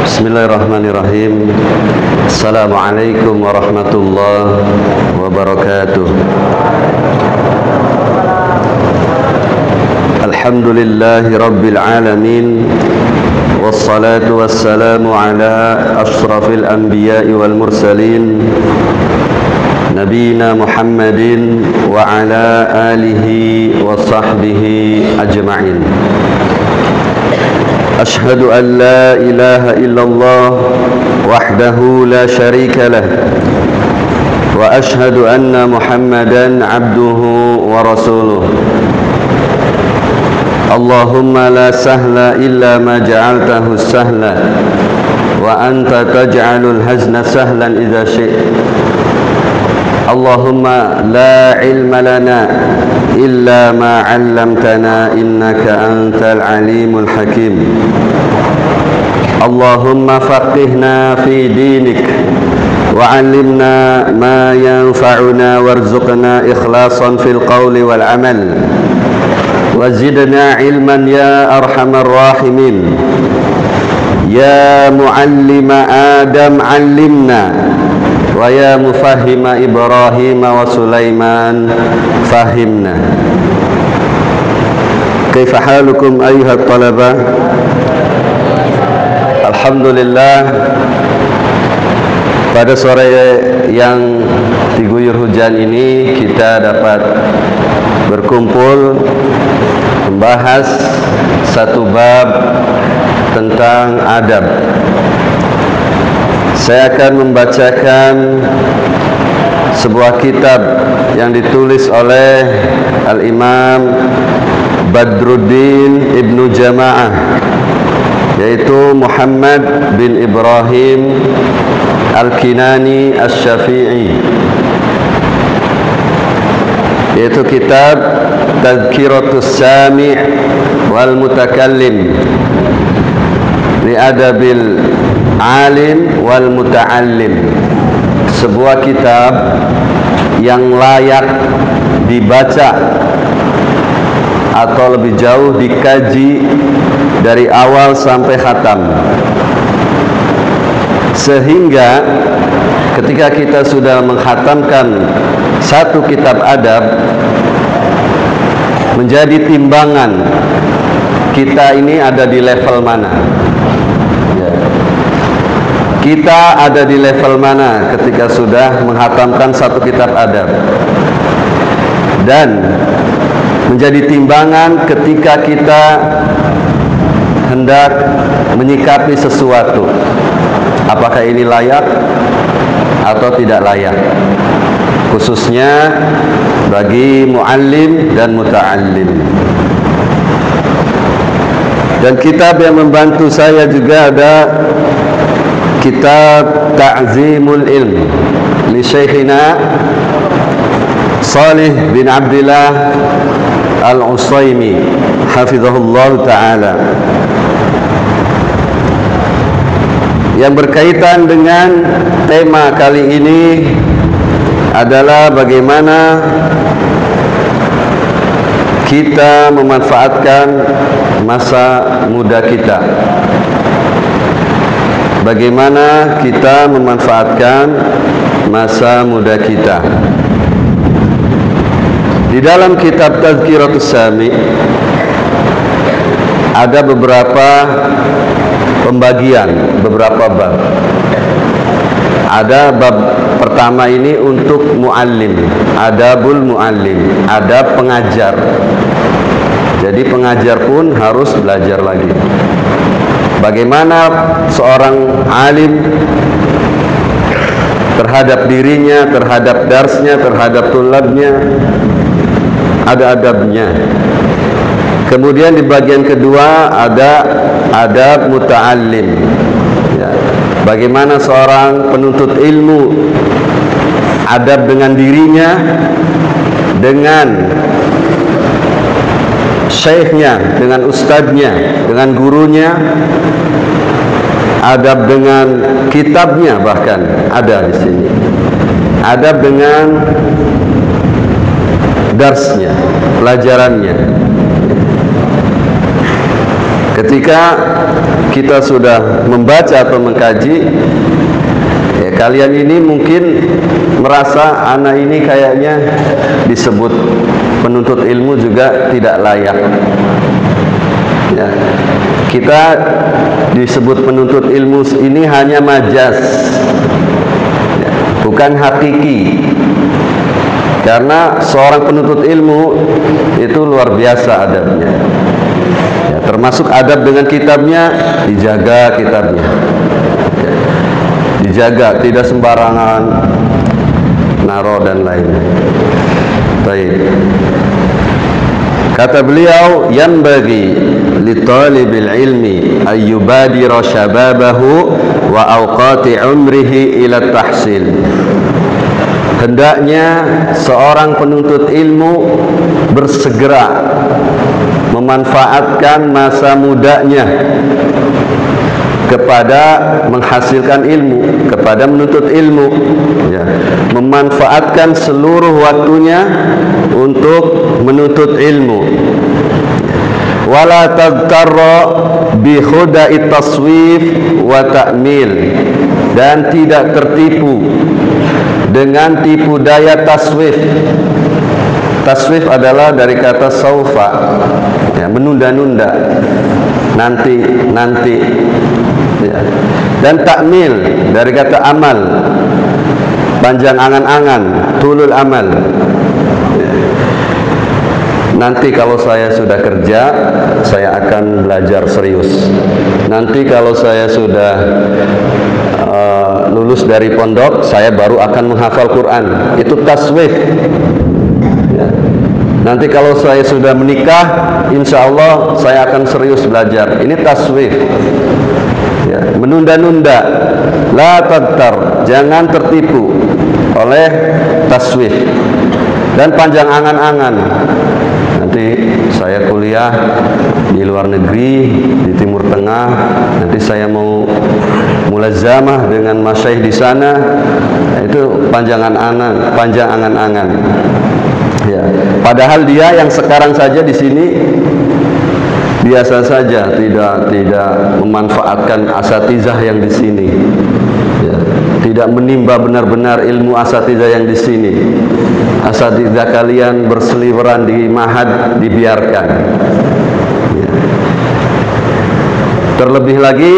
Bismillahirrahmanirrahim. Assalamualaikum warahmatullahi wabarakatuh. Alhamdulillahi rabbil alamin. Wassalatu wassalamu ala ashrafil anbiya'i wal mursalin, Nabiyina Muhammadin wa ala alihi wa sahbihi ajma'in. Ashhadu an la ilaha illallah wahdahu la sharika lah, wa ashhadu anna Muhammadan abduhu wa rasuluh. Allahumma la sahla illa ma ja'altahu sahla, wa anta taj'alul hazna sahlan idza syi'ta. Allahumma la ilma lana illa ma 'allamtana innaka antal alimul hakim. Allahumma faqihna fi dinik wa 'allimna ma yanfa'una warzuqna ikhlasan fil qawli wal 'amal wa zidna ilman ya arhamar rahimin. Ya muallima Adam 'allimna, wa ya mufahhima Ibrahim wa Sulaiman fahimna. Kaifa halukum ayyuhat talaba? Alhamdulillah, pada sore yang diguyur hujan ini kita dapat berkumpul membahas satu bab tentang adab. Saya akan membacakan sebuah kitab yang ditulis oleh Al-Imam Badruddin Ibnu Jama'ah, yaitu Muhammad bin Ibrahim Al-Kinani Asy-Syafi'i, yaitu kitab Tadhkiratus Sami' wal Mutakallim li Adabil Alim wal Muta'allim. Sebuah kitab yang layak dibaca atau lebih jauh dikaji dari awal sampai khatam, sehingga ketika kita sudah menghatamkan satu kitab adab, menjadi timbangan kita ini ada di level mana. Kita ada di level mana ketika sudah menghatamkan satu kitab adab, dan menjadi timbangan ketika kita hendak menyikapi sesuatu, apakah ini layak atau tidak layak, khususnya bagi muallim dan muta'allim. Dan kitab yang membantu saya juga ada kitab Ta'zimul Ilm li Syekhina Salih bin Abdillah Al-Utsaimin hafizahullah ta'ala, yang berkaitan dengan tema kali ini adalah bagaimana kita memanfaatkan masa muda kita. Bagaimana kita memanfaatkan masa muda kita. Di dalam kitab Tadhkiratus Sami ada beberapa pembagian, beberapa bab. Ada bab pertama ini untuk muallim, adabul muallim, adab pengajar. Jadi pengajar pun harus belajar lagi. Bagaimana seorang alim terhadap dirinya, terhadap darsnya, terhadap tulabnya, ada adabnya. Kemudian di bagian kedua ada adab muta'allim, ya. Bagaimana seorang penuntut ilmu adab dengan dirinya, dengan syekhnya, dengan ustadznya, dengan gurunya, adab dengan kitabnya, bahkan ada di sini adab dengan darsnya, pelajarannya. Ketika kita sudah membaca atau mengkaji, ya, kalian ini mungkin merasa anak ini kayaknya disebut penuntut ilmu juga tidak layak. Ya, kita disebut penuntut ilmu ini hanya majaz, ya, bukan hakiki. Karena seorang penuntut ilmu itu luar biasa adabnya, ya, termasuk adab dengan kitabnya, dijaga kitabnya, ya, dijaga, tidak sembarangan naro dan lainnya. Baik. Kata beliau, yanbaghi li talibil ilmi ayyubadira syababahu wa awqati umrihi ila tahsil. Hendaknya seorang penuntut ilmu bersegera memanfaatkan masa mudanya kepada menghasilkan ilmu, kepada menuntut ilmu, ya, memanfaatkan seluruh waktunya untuk menuntut ilmu. Wala tagtarra bi khuda'i taswif wa ta'mil, dan tidak tertipu dengan tipu daya taswif. Taswif adalah dari kata saufa, ya, menunda-nunda, nanti, ya. Dan takmil dari kata amal, panjang angan-angan, tulul amal, ya. Nanti kalau saya sudah kerja, saya akan belajar serius. Nanti kalau saya sudah lulus dari pondok, saya baru akan menghafal Quran. Itu taswif, ya. Nanti kalau saya sudah menikah, insya Allah saya akan serius belajar. Ini taswif, ya, menunda-nunda. La tagtar, jangan tertipu oleh taswif dan panjang angan-angan. Nanti saya kuliah di luar negeri, di Timur Tengah, nanti saya mau mulazamah dengan masyaikh di sana. Itu panjang angan-angan. Ya, padahal dia yang sekarang saja di sini biasa saja, tidak memanfaatkan asatizah yang di sini, ya, tidak menimba benar-benar ilmu asatizah yang di sini. Asatizah kalian berseliweran di mahad dibiarkan, ya. Terlebih lagi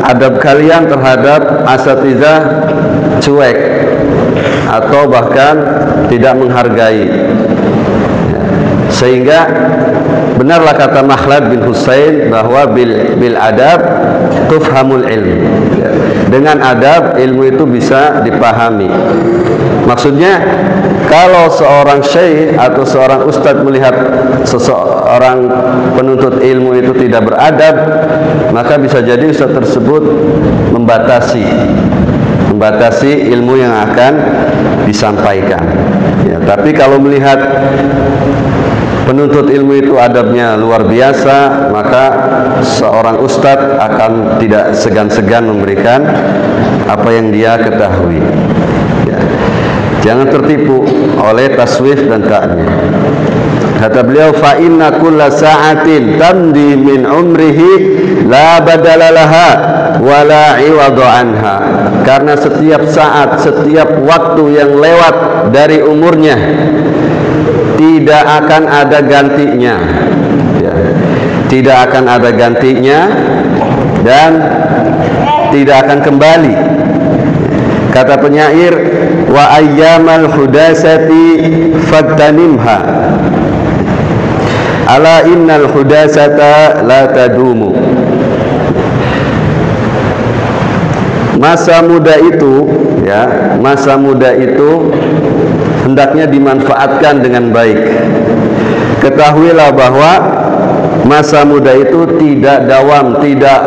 adab kalian terhadap asatizah cuek atau bahkan tidak menghargai, ya. Sehingga benarlah kata Makhlad bin Husain bahwa bil adab tufhamul ilm, ya. Dengan adab ilmu itu bisa dipahami. Maksudnya kalau seorang syekh atau seorang ustadz melihat seseorang penuntut ilmu itu tidak beradab, maka bisa jadi ustadz tersebut membatasi ilmu yang akan disampaikan, ya. Tapi kalau melihat penuntut ilmu itu adabnya luar biasa, maka seorang ustadz akan tidak segan-segan memberikan apa yang dia ketahui, ya. Jangan tertipu oleh taswif dan ta'mil. Kata beliau, fa inna kulla sa'atin tamdi min umrihi la badala laha wa la iwada anha. Karena setiap saat, setiap waktu yang lewat dari umurnya tidak akan ada gantinya, ya. Tidak akan ada gantinya dan tidak akan kembali. Kata penyair, wa ayyamal hudasati fadtanimha ala innal hudasata la tadumu. Masa muda itu, ya, masa muda itu hendaknya dimanfaatkan dengan baik. Ketahuilah bahwa masa muda itu tidak dawam, tidak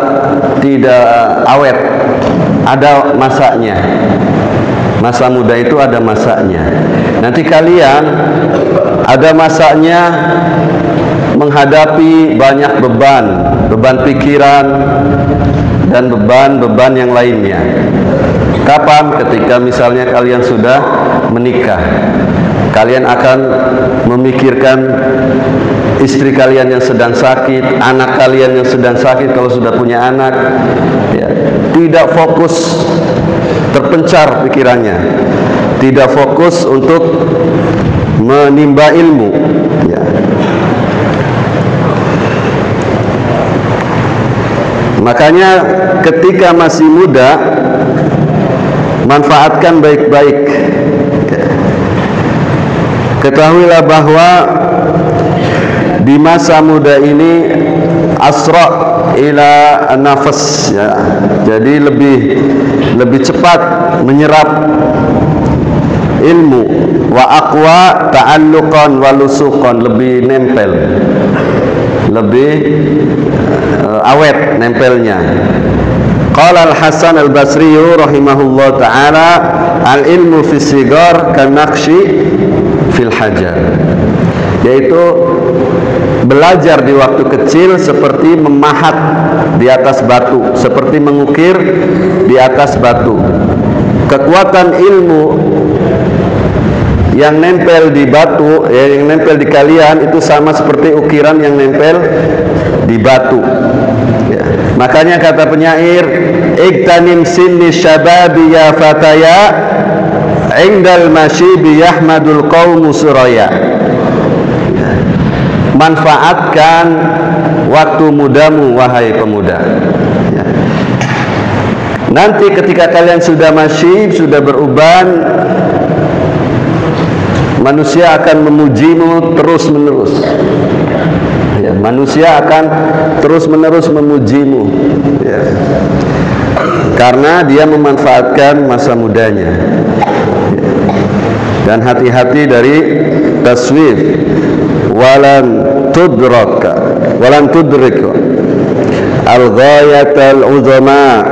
awet, ada masanya. Masa muda itu ada masanya. Nanti kalian ada masanya menghadapi banyak beban pikiran dan beban yang lainnya. Kapan? Ketika misalnya kalian sudah menikah, kalian akan memikirkan istri kalian yang sedang sakit, anak kalian yang sedang sakit kalau sudah punya anak, ya, tidak fokus, terpencar pikirannya, tidak fokus untuk menimba ilmu, ya. Makanya ketika masih muda, manfaatkan baik-baik. Ketahuilah bahwa di masa muda ini asra ila nafas, ya. Jadi lebih cepat menyerap ilmu, wa aqwa ta'alluqan wa lusuqan, lebih nempel, lebih awet nempelnya. Qala Al-Hasan Al-Basri rahimahullah ta'ala, al-ilmu fi sigar kanaqshi fil hajar, yaitu belajar di waktu kecil seperti memahat di atas batu, seperti mengukir di atas batu. Kekuatan ilmu yang nempel di batu, yang nempel di kalian itu sama seperti ukiran yang nempel di batu, ya. Makanya kata penyair, iktanim sinni syababi ya fataya, indal masyibi yahmadul qawmu suraya. Manfaatkan waktu mudamu wahai pemuda, ya. Nanti ketika kalian sudah masyib, sudah beruban, manusia akan memujimu terus menerus, ya. Manusia akan terus menerus memujimu, ya. Karena dia memanfaatkan masa mudanya, ya. Dan hati-hati dari taswif, walan tudrik al-ghayatal uzama,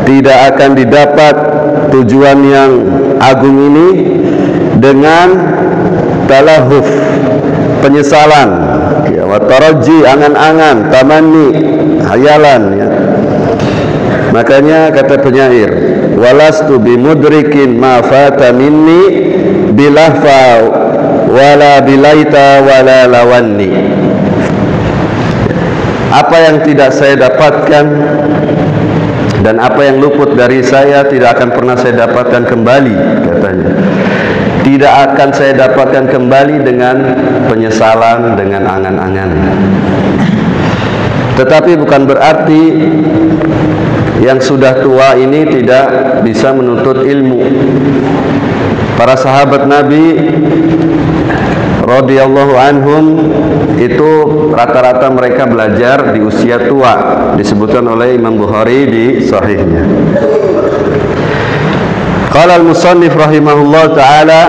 tidak akan didapat tujuan yang agung ini dengan talahuf, penyesalan, ya, wa taraji, angan-angan, tamanni, hayalan, ya. Makanya kata penyair, walastu bimudrikin ma fata minni bilahfa wala bilaita wala lawanni. Apa yang tidak saya dapatkan dan apa yang luput dari saya tidak akan pernah saya dapatkan kembali, katanya. Tidak akan saya dapatkan kembali dengan penyesalan, dengan angan-angan. Tetapi bukan berarti yang sudah tua ini tidak bisa menuntut ilmu. Para sahabat Nabi radhiyallahu anhum itu rata-rata mereka belajar di usia tua, disebutkan oleh Imam Bukhari di sahihnya. Qala al-musannif rahimahullah ta'ala,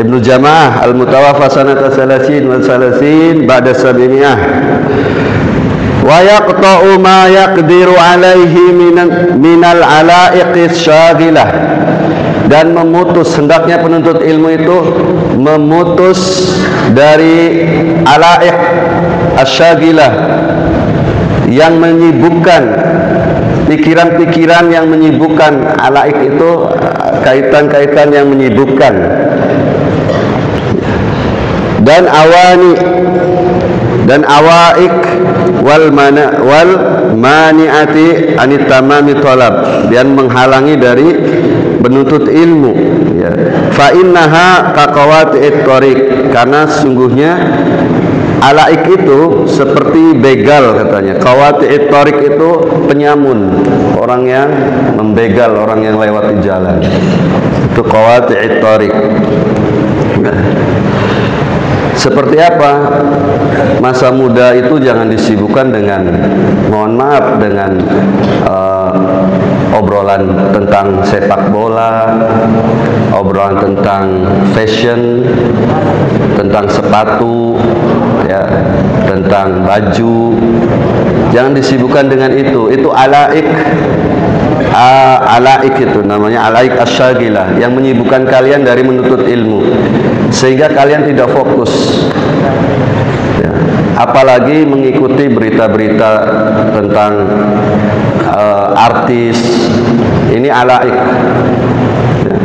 Ibnu Jama'ah al-mutawaffa sanata 30 wa 30 ba'da 700, wa yaqta'u ma yaqdiru alaihi minal ala'iqis syagilah, dan memutus, hendaknya penuntut ilmu itu memutus dari ala'iq asyagilah, yang menyibukkan, pikiran-pikiran yang menyibukkan. Ala'iq itu kaitan-kaitan yang menyibukkan. Dan awani dan awaik wal mani'ati anit tamami talab, dan menghalangi dari menuntut ilmu, ya. Fa innaha kaqawati'it thariq, karena sungguhnya alaik itu seperti begal, katanya. Qawati'it thariq itu penyamun, orang yang membegal, orang yang lewat di jalan. Itu qawati'it thariq. Seperti apa? Masa muda itu jangan disibukkan dengan, mohon maaf, dengan obrolan tentang sepak bola, obrolan tentang fashion, tentang sepatu, ya, tentang baju. Jangan disibukkan dengan itu. Itu alaik. Alaik itu namanya alaik asyagilah, yang menyibukkan kalian dari menuntut ilmu, sehingga kalian tidak fokus, ya. Apalagi mengikuti berita-berita tentang artis, ini alaik, ya.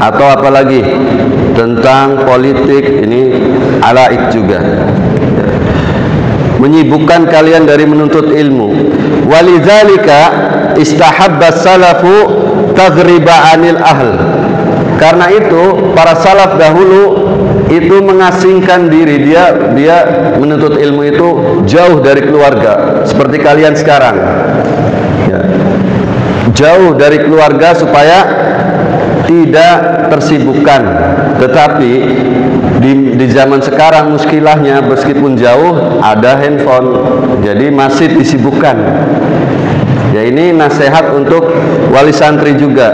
Atau apalagi tentang politik, ini alaik juga, menyibukkan kalian dari menuntut ilmu. Walidzalika istahabba salafu taghriba anil ahl. Karena itu para salaf dahulu itu mengasingkan diri, dia menuntut ilmu itu jauh dari keluarga, seperti kalian sekarang ya. Jauh dari keluarga supaya tidak tersibukkan. Tetapi di zaman sekarang muskilahnya, meskipun jauh ada handphone, jadi masih disibukkan. Ya, ini nasihat untuk wali santri juga,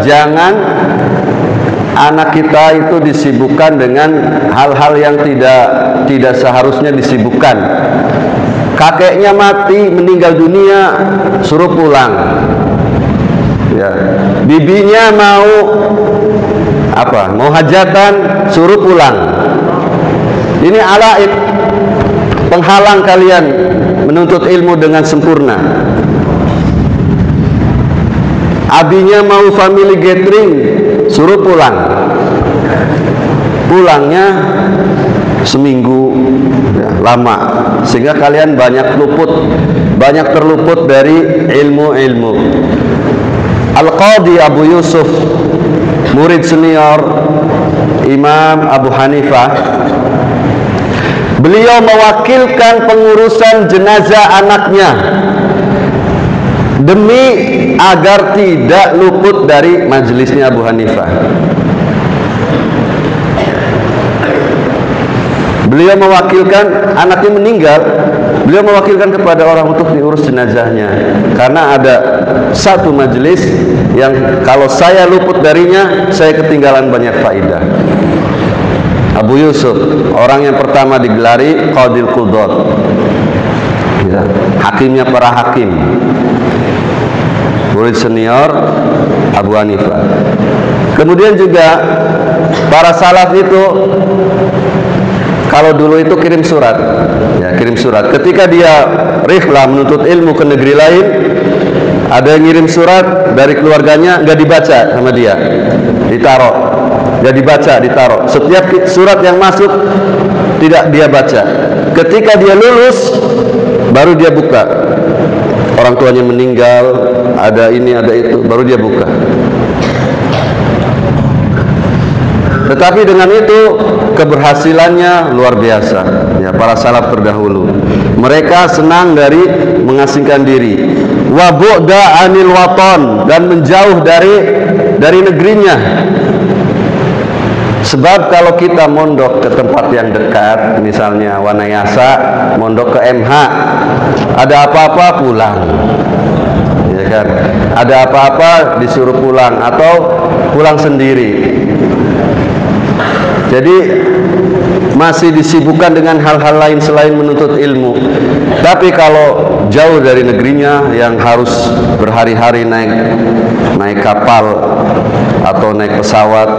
jangan anak kita itu disibukkan dengan hal-hal yang tidak seharusnya disibukkan. Kakeknya mati, meninggal dunia, suruh pulang. Ya. Bibinya mau hajatan, suruh pulang. Ini alaib, penghalang kalian menuntut ilmu dengan sempurna. Abinya mau family gathering, suruh pulang. Pulangnya seminggu ya, lama, sehingga kalian banyak terluput dari ilmu-ilmu. Al-Qadhi Abu Yusuf, murid senior Imam Abu Hanifah, beliau mewakilkan pengurusan jenazah anaknya demi agar tidak luput dari majelisnya Abu Hanifah. Beliau mewakilkan, anaknya meninggal, beliau mewakilkan kepada orang untuk diurus jenazahnya, karena ada satu majelis yang kalau saya luput darinya, saya ketinggalan banyak faidah. Abu Yusuf, orang yang pertama digelari Qadil Qudat ya, hakimnya para hakim, murid senior Abu Hanifah. Kemudian juga para salaf itu kalau dulu itu kirim surat. Ketika dia rihlah menuntut ilmu ke negeri lain, ada yang ngirim surat dari keluarganya, nggak dibaca sama dia, ditaruh. Nggak dibaca, ditaruh. Setiap surat yang masuk tidak dia baca. Ketika dia lulus, baru dia buka. Orang tuanya meninggal, ada ini, ada itu, baru dia buka. Tetapi dengan itu keberhasilannya luar biasa ya, para salaf terdahulu. Mereka senang dari mengasingkan diri, wa bu'da anil waton, dan menjauh dari negerinya. Sebab kalau kita mondok ke tempat yang dekat, misalnya Wanayasa, mondok ke MH, ada apa-apa pulang ya kan, ada apa-apa disuruh pulang atau pulang sendiri. Jadi masih disibukkan dengan hal-hal lain selain menuntut ilmu. Tapi kalau jauh dari negerinya yang harus berhari-hari naik kapal atau naik pesawat,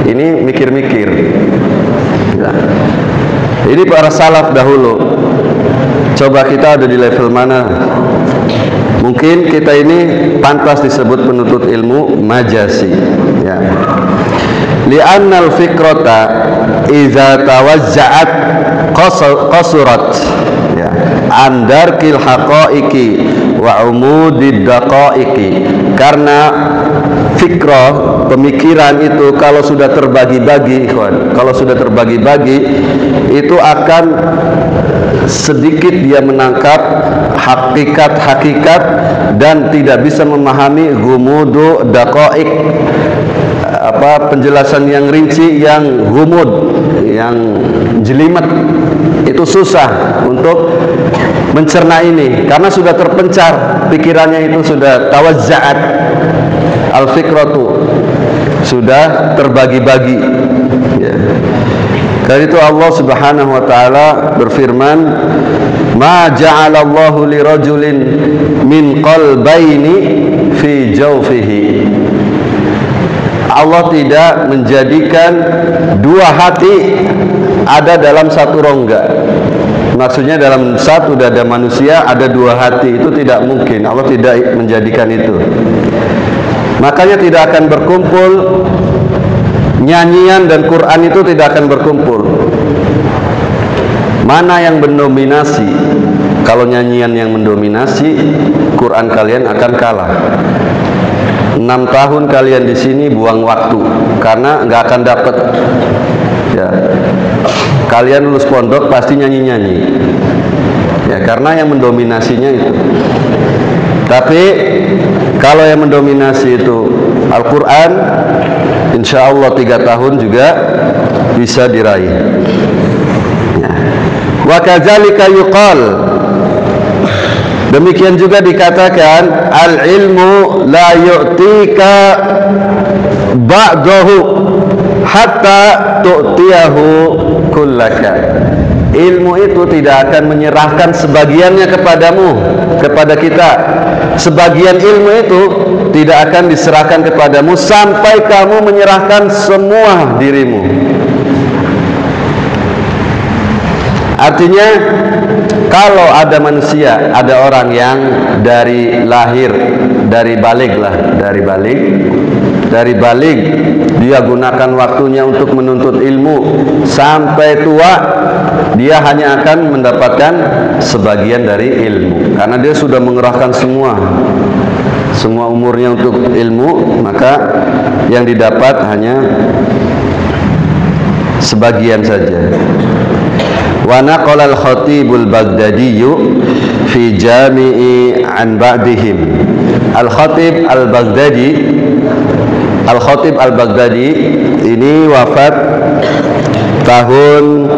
ini mikir-mikir ya. Ini para salaf dahulu. Coba kita ada di level mana? Mungkin kita ini pantas disebut penuntut ilmu majasi ya. Li'annal fikrata iza tawazza'at qasurat ya, andarkil haqaiki wa umudid daqaiki. Karena fikrah, pemikiran itu kalau sudah terbagi-bagi, itu akan sedikit dia menangkap hakikat-hakikat dan tidak bisa memahami gumudu daqaik, penjelasan yang rinci, yang gumud, yang jelimet. Itu susah untuk mencerna ini karena sudah terpencar pikirannya, itu sudah tawazza'at al-fikratu, sudah terbagi-bagi ya. Karena itu Allah Subhanahu wa taala berfirman, ma ja'alallahu lirajulin min qalbaini fi jawfihi. Allah tidak menjadikan dua hati ada dalam satu rongga. Maksudnya dalam satu dada manusia ada dua hati, itu tidak mungkin. Allah tidak menjadikan itu. Makanya tidak akan berkumpul, nyanyian dan Quran itu tidak akan berkumpul. Mana yang mendominasi? Kalau nyanyian yang mendominasi, Quran kalian akan kalah. 6 tahun kalian di sini buang waktu karena nggak akan dapat. Ya, kalian lulus pondok pasti nyanyi-nyanyi. Ya, karena yang mendominasinya itu. Tapi kalau yang mendominasi itu Al-Quran, insya Allah 3 tahun juga bisa diraih. Ya. Wa kadzalika yuqal, demikian juga dikatakan al-ilmu la yu'tika ba'dahu hatta tu'tiyahu kullaka. Ilmu itu tidak akan menyerahkan sebagiannya kepadamu, kepada kita. Sebagian ilmu itu tidak akan diserahkan kepadamu sampai kamu menyerahkan semua dirimu. Artinya, kalau ada manusia, ada orang yang dari lahir, dari balik dia gunakan waktunya untuk menuntut ilmu sampai tua, dia hanya akan mendapatkan sebagian dari ilmu karena dia sudah mengerahkan semua umurnya untuk ilmu, maka yang didapat hanya sebagian saja. Wa naqala al-Khatibul Baghdadi fi Jami'i an ba'dihim. Al-Khatib Al-Baghdadi ini wafat tahun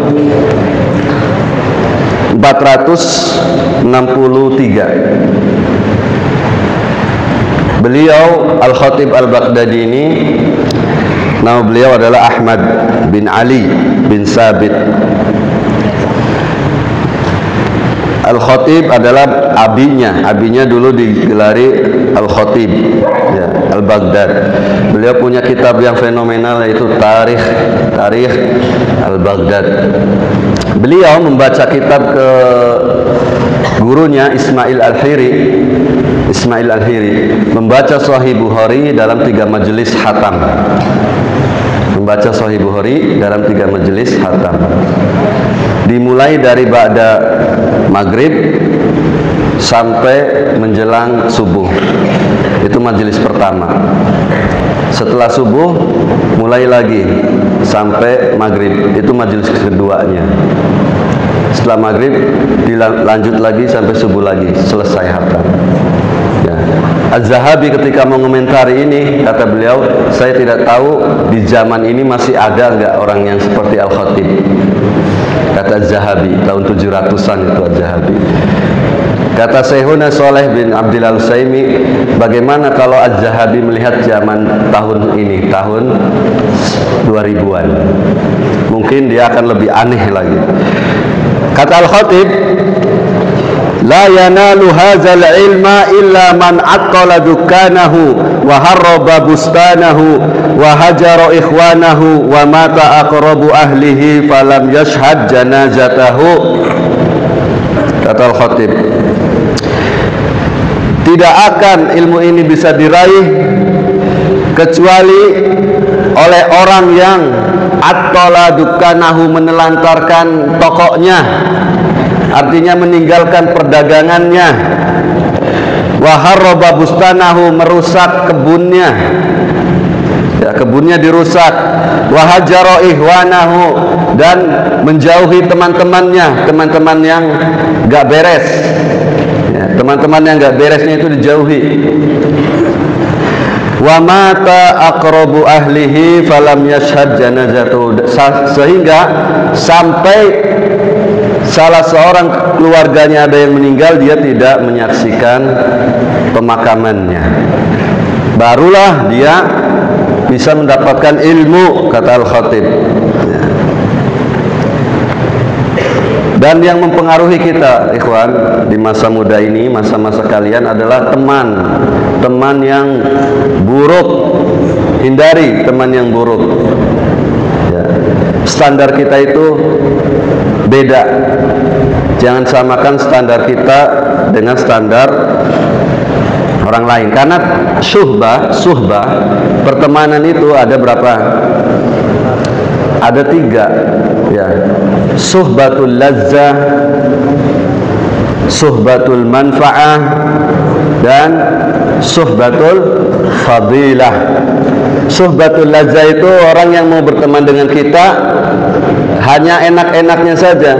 463. Beliau Al-Khatib Al-Baghdadi ini, nama beliau adalah Ahmad bin Ali bin Sabit. Al-Khatib adalah abinya dulu digelari Al-Khatib, ya, Al-Baghdad. Beliau punya kitab yang fenomenal, yaitu Tarikh Al-Baghdad. Beliau membaca kitab ke gurunya Ismail Al-Hiri, membaca Sahih Bukhari dalam 3 majelis khatam. Dimulai dari ba'da maghrib sampai menjelang subuh. Itu majelis pertama. Setelah subuh mulai lagi sampai maghrib. Itu majelis keduanya. Setelah maghrib dilanjut lagi sampai subuh lagi, selesai khatam. Ya. Az-Zahabi ketika mengomentari ini, kata beliau, saya tidak tahu di zaman ini masih ada enggak orang yang seperti Al-Khatib. Kata Az-Zahabi, tahun 700-an itu Az-Zahabi. Kata Syekhuna Shalih bin Abdul Al-Utsaimin, bagaimana kalau Az-Zahabi melihat zaman tahun ini, tahun 2000-an? Mungkin dia akan lebih aneh lagi. Kata Al-Khatib, la yanalu hadzal ilma illa man aqala dukkanahu wa harraba bustanahu wa hajara ikhwanahu wa mata aqrabu ahlihi falam yashhad janazatahu. Kata Al-Khatib, tidak akan ilmu ini bisa diraih kecuali oleh orang yang aqala dukkanahu, menelantarkan tokonya, artinya meninggalkan perdagangannya, wa harraba bustanahu, merusak kebunnya, ya, kebunnya dirusak, wa hajara ihwanahu, dan menjauhi teman-teman yang gak beres, ya, teman-teman yang gak beresnya itu dijauhi. Wa mata aqrabu ahlihi falam yashhad janazatu, sehingga sampai salah seorang keluarganya ada yang meninggal, dia tidak menyaksikan pemakamannya, barulah dia bisa mendapatkan ilmu, kata Al-Khatib. Dan yang mempengaruhi kita, ikhwan, di masa muda ini, masa-masa kalian, adalah teman yang buruk. Hindari teman yang buruk, ya. Standar kita itu beda. Jangan samakan standar kita dengan standar orang lain. Karena suhbah pertemanan itu ada berapa? Ada 3 ya. Suhbatul lazzah, suhbatul manfa'ah, dan suhbatul fadilah. Suhbatul lazzah itu orang yang mau berteman dengan kita hanya enak-enaknya saja,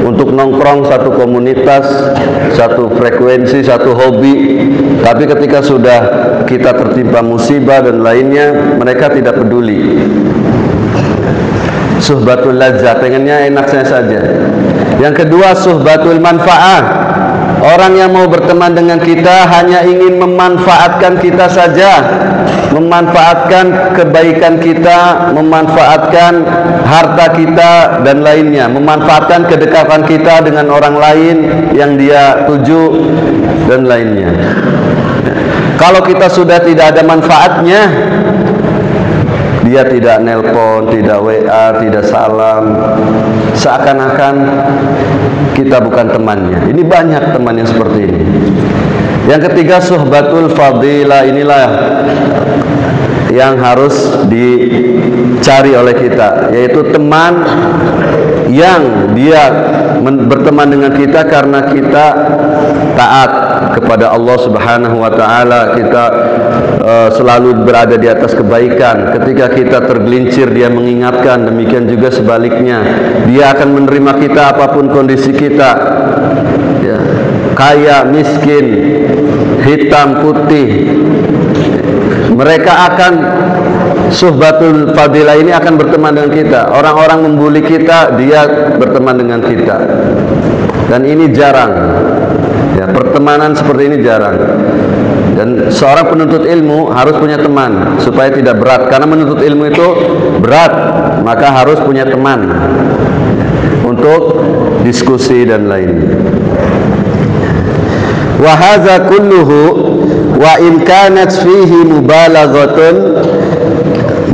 untuk nongkrong satu komunitas, satu frekuensi, satu hobi. Tapi ketika sudah kita tertimpa musibah dan lainnya, mereka tidak peduli. Suhbatul lazzah, pengennya enaknya saja. Yang kedua, suhbatul manfa'ah, orang yang mau berteman dengan kita hanya ingin memanfaatkan kita saja, memanfaatkan kebaikan kita, memanfaatkan harta kita dan lainnya, memanfaatkan kedekatan kita dengan orang lain yang dia tuju dan lainnya. Kalau kita sudah tidak ada manfaatnya, dia tidak nelpon, tidak WA, tidak salam, seakan-akan kita bukan temannya. Ini banyak teman yang seperti ini. Yang ketiga, suhbatul fadilah, inilah yang harus dicari oleh kita, yaitu teman yang dia berteman dengan kita karena kita taat kepada Allah Subhanahu wa taala, kita selalu berada di atas kebaikan. Ketika kita tergelincir, dia mengingatkan. Demikian juga sebaliknya, dia akan menerima kita apapun kondisi kita, ya, kaya, miskin, hitam, putih. Mereka akan, suhbatul fadilah ini akan berteman dengan kita. Orang-orang membuli kita, dia berteman dengan kita. Dan ini jarang, ya, pertemanan seperti ini jarang. Dan seorang penuntut ilmu harus punya teman supaya tidak berat, karena menuntut ilmu itu berat, maka harus punya teman untuk diskusi dan lain. Wa hadza kulluhu wa in kanat fihi mubalaghatun,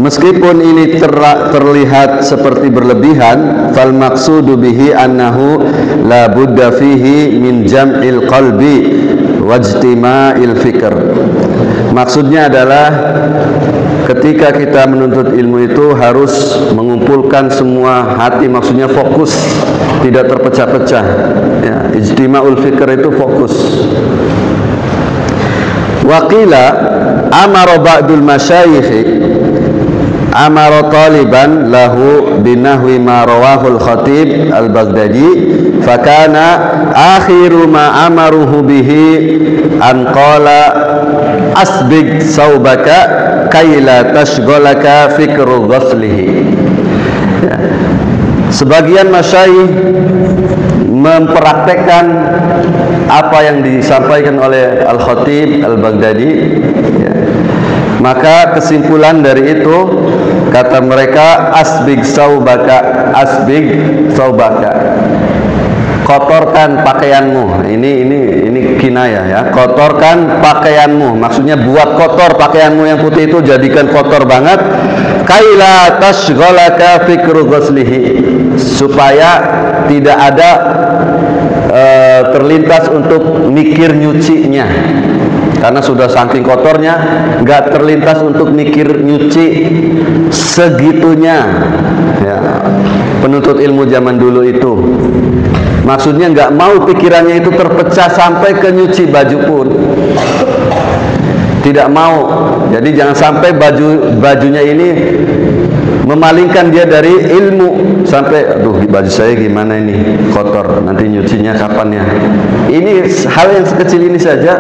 meskipun ini terlihat seperti berlebihan, fal maqsudu bihi annahu la budda fihi min jam'il qalbi wajtima'il fikr. Maksudnya adalah ketika kita menuntut ilmu itu harus mengumpulkan semua hati, maksudnya fokus, tidak terpecah-pecah, ya, ijtima'ul fikr itu fokus. Waqila amara ba'dul masyayikh amara taliban lahu binahwi ma rawahul khatib al-Baghdadi, fakana akhiru ma amaruhu bihi an qala asbig saubaka kaila tashghalaka fikru ghaslihi. Ya. Sebagian masyayikh mempraktekkan apa yang disampaikan oleh Al-Khatib Al-Baghdadi, ya. Maka kesimpulan dari itu, kata mereka, asbig saubaka, kotorkan pakaianmu. Ini kinayah, ya. Kotorkan pakaianmu, maksudnya buat kotor pakaianmu yang putih itu, jadikan kotor banget. Kaila tashghalaka fikru ghaslihi, supaya tidak ada terlintas untuk mikir nyucinya, karena sudah saking kotornya, nggak terlintas untuk mikir nyuci segitunya, ya. Penuntut ilmu zaman dulu itu maksudnya nggak mau pikirannya itu terpecah sampai ke nyuci baju pun tidak mau. Jadi jangan sampai bajunya ini memalingkan dia dari ilmu, sampai aduh baju saya gimana ini kotor, nanti nyucinya kapan ya. Ini hal yang sekecil ini saja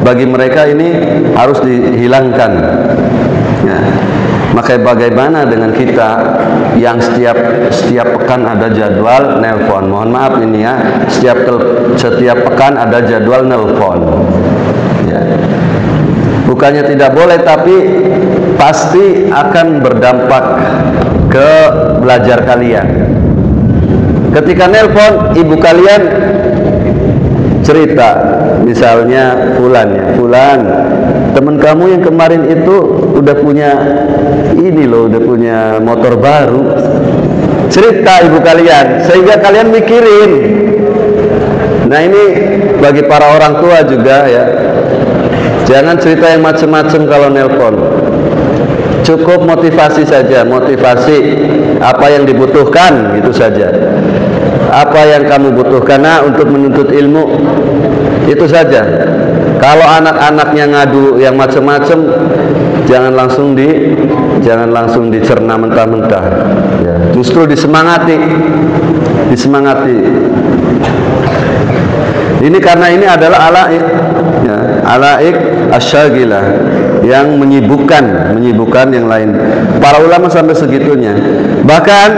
bagi mereka ini harus dihilangkan, ya. Maka bagaimana dengan kita yang setiap pekan ada jadwal nelpon? Mohon maaf ini, ya, setiap pekan ada jadwal nelpon, ya. Bukannya tidak boleh, tapi pasti akan berdampak ke belajar kalian. Ketika nelpon, ibu kalian cerita, misalnya Fulan, teman kamu yang kemarin itu udah punya ini loh, udah punya motor baru. Cerita ibu kalian, sehingga kalian mikirin. Nah, ini bagi para orang tua juga ya, jangan cerita yang macam-macam kalau nelpon. Cukup motivasi saja, motivasi apa yang dibutuhkan, itu saja. Apa yang kamu butuhkan untuk menuntut ilmu, itu saja. Kalau anak-anaknya ngadu yang macam-macam, jangan langsung dicerna mentah-mentah. Ya, justru disemangati. Ini karena ini adalah alaik, ya, alaik asyagilah, yang menyibukkan yang lain. Para ulama sampai segitunya. Bahkan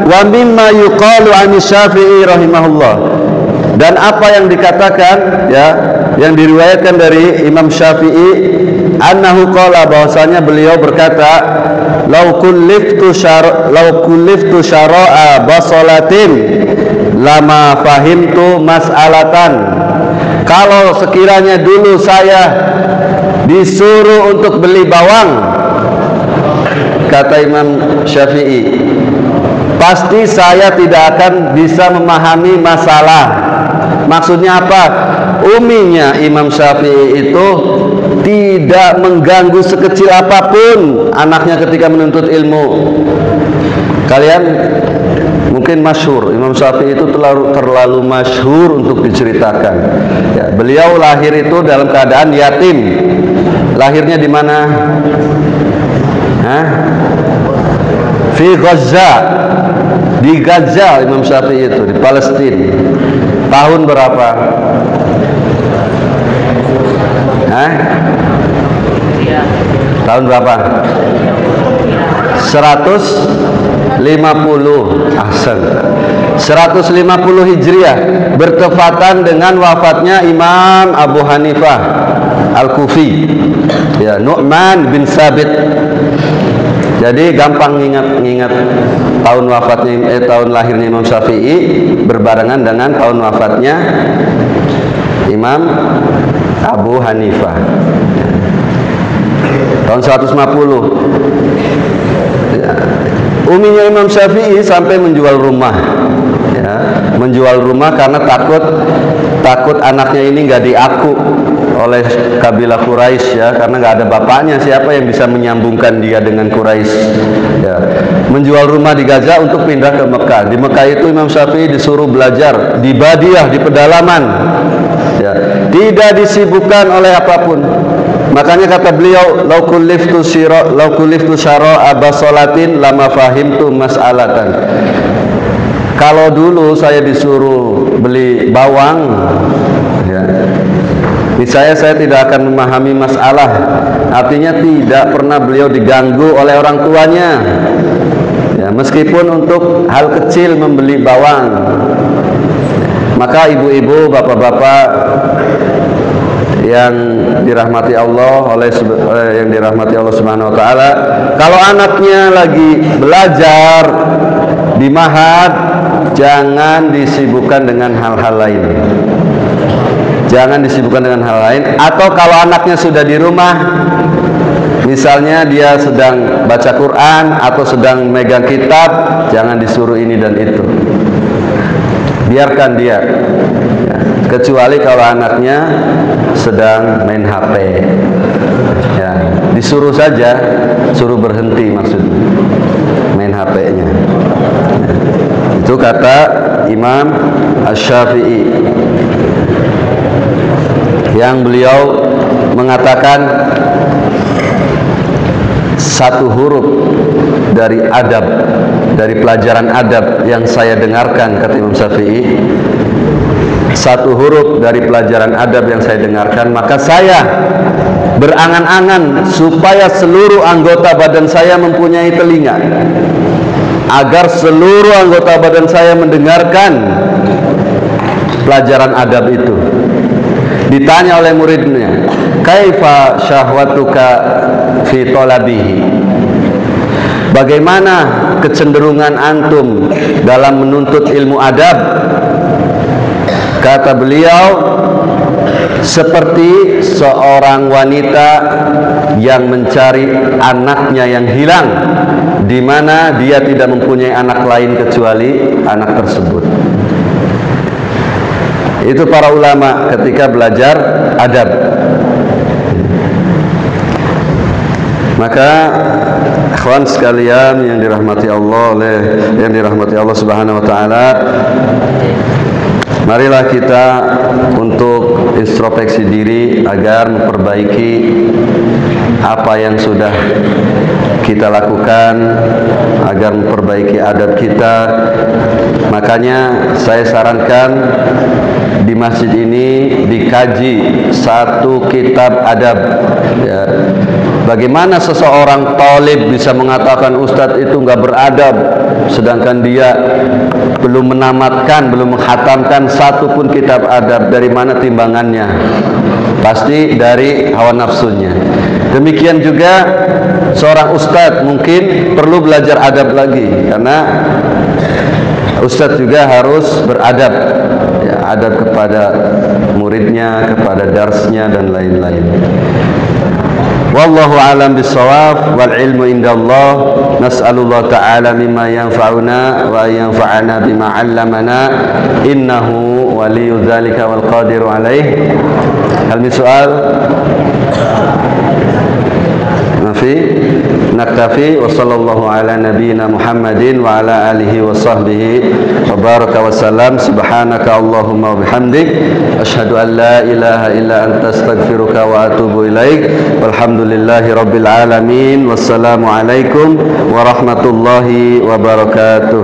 wa mimma yuqalu an Syafi'i rahimahullah, dan apa yang dikatakan ya, yang diriwayatkan dari Imam Syafi'i, annahu qala, bahwasanya beliau berkata, law kulliftu syara'a basalatin lama fahimtu mas'alatan. Kalau sekiranya dulu saya disuruh untuk beli bawang, kata Imam Syafi'i, pasti saya tidak akan bisa memahami masalah. Maksudnya apa? Uminya Imam Syafi'i itu tidak mengganggu sekecil apapun anaknya ketika menuntut ilmu. Kalian mungkin masyhur, Imam Syafi'i itu terlalu masyhur untuk diceritakan. Ya, beliau lahir itu dalam keadaan yatim. Lahirnya di mana? Fi Gaza. Di Gaza Imam Syafi'i itu, di Palestina. Tahun berapa? Tahun berapa? 150 ahsan. 150 Hijriah, bertepatan dengan wafatnya Imam Abu Hanifah Al-Kufi, ya, Nu'man bin Sabit. Jadi gampang ngingat tahun wafatnya, tahun lahirnya Imam Syafi'i berbarengan dengan tahun wafatnya Imam Abu Hanifah. Tahun 150. Ya. Uminya Imam Syafi'i sampai menjual rumah, ya, menjual rumah karena takut anaknya ini nggak diaku oleh kabilah Quraisy, ya, karena nggak ada bapaknya, siapa yang bisa menyambungkan dia dengan Quraisy, ya. Menjual rumah di Gaza untuk pindah ke Mekah. Di Mekah itu Imam Syafi'i disuruh belajar di Badiah, di pedalaman, ya, tidak disibukkan oleh apapun. Makanya kata beliau, lau kulliftu syara'a basalatin lama fahimtu mas'alatan. Kalau dulu saya disuruh beli bawang, ya, niscaya saya tidak akan memahami masalah. Artinya tidak pernah beliau diganggu oleh orang tuanya, ya, meskipun untuk hal kecil membeli bawang. Maka ibu-ibu, bapak-bapak yang dirahmati Allah yang dirahmati Allah Subhanahu wa taala, kalau anaknya lagi belajar di ma'had, jangan disibukkan dengan hal-hal lain. Jangan disibukkan dengan hal lain. Atau kalau anaknya sudah di rumah, misalnya dia sedang baca Quran atau sedang megang kitab, jangan disuruh ini dan itu. Biarkan dia, ya, kecuali kalau anaknya sedang main HP, ya, disuruh saja, suruh berhenti maksudnya main HP-nya, ya. Itu kata Imam Asy-Syafi'i, yang beliau mengatakan satu huruf dari adab, dari pelajaran adab yang saya dengarkan, kata Imam Syafi'i, satu huruf dari pelajaran adab yang saya dengarkan, maka saya berangan-angan supaya seluruh anggota badan saya mempunyai telinga, agar seluruh anggota badan saya mendengarkan pelajaran adab itu. Ditanya oleh muridnya, kaifa syahwatuka fi talabihi, bagaimana kecenderungan antum dalam menuntut ilmu adab? Kata beliau, seperti seorang wanita yang mencari anaknya yang hilang, di mana dia tidak mempunyai anak lain kecuali anak tersebut. Itu para ulama ketika belajar adab. Maka ikhwan sekalian yang dirahmati Allah Subhanahu wa taala, marilah kita untuk introspeksi diri agar memperbaiki apa yang sudah kita lakukan, agar memperbaiki adab kita. Makanya saya sarankan di masjid ini dikaji satu kitab adab, ya. Bagaimana seseorang talib bisa mengatakan ustadz itu nggak beradab, sedangkan dia belum menamatkan, belum menghatamkan satu pun kitab adab? Dari mana timbangannya? Pasti dari hawa nafsunya. Demikian juga seorang ustadz mungkin perlu belajar adab lagi, karena ustadz juga harus beradab, ya, adab kepada muridnya, kepada darsnya dan lain-lain. Wallahu a'lam bissawab, wal ilmu indallah. Nas'alullah ta'ala mimma yanfa'una wa yanfa'ana bima 'allamana, innahu waliyyu dzalika wal qadiru alaih. Hal min su'al? Nafi? Naktafi. Wa sallallahu ala nabiyyina Muhammadin wa ala alihi wa sahbihi wa baraka wa salam. Subhanaka Allahumma wa bihamdik, asyhadu an la ilaha illa anta astaghfiruka wa atubu ilaik. Walhamdulillahi rabbil alamin. Wassalamu alaikum warahmatullahi wabarakatuh.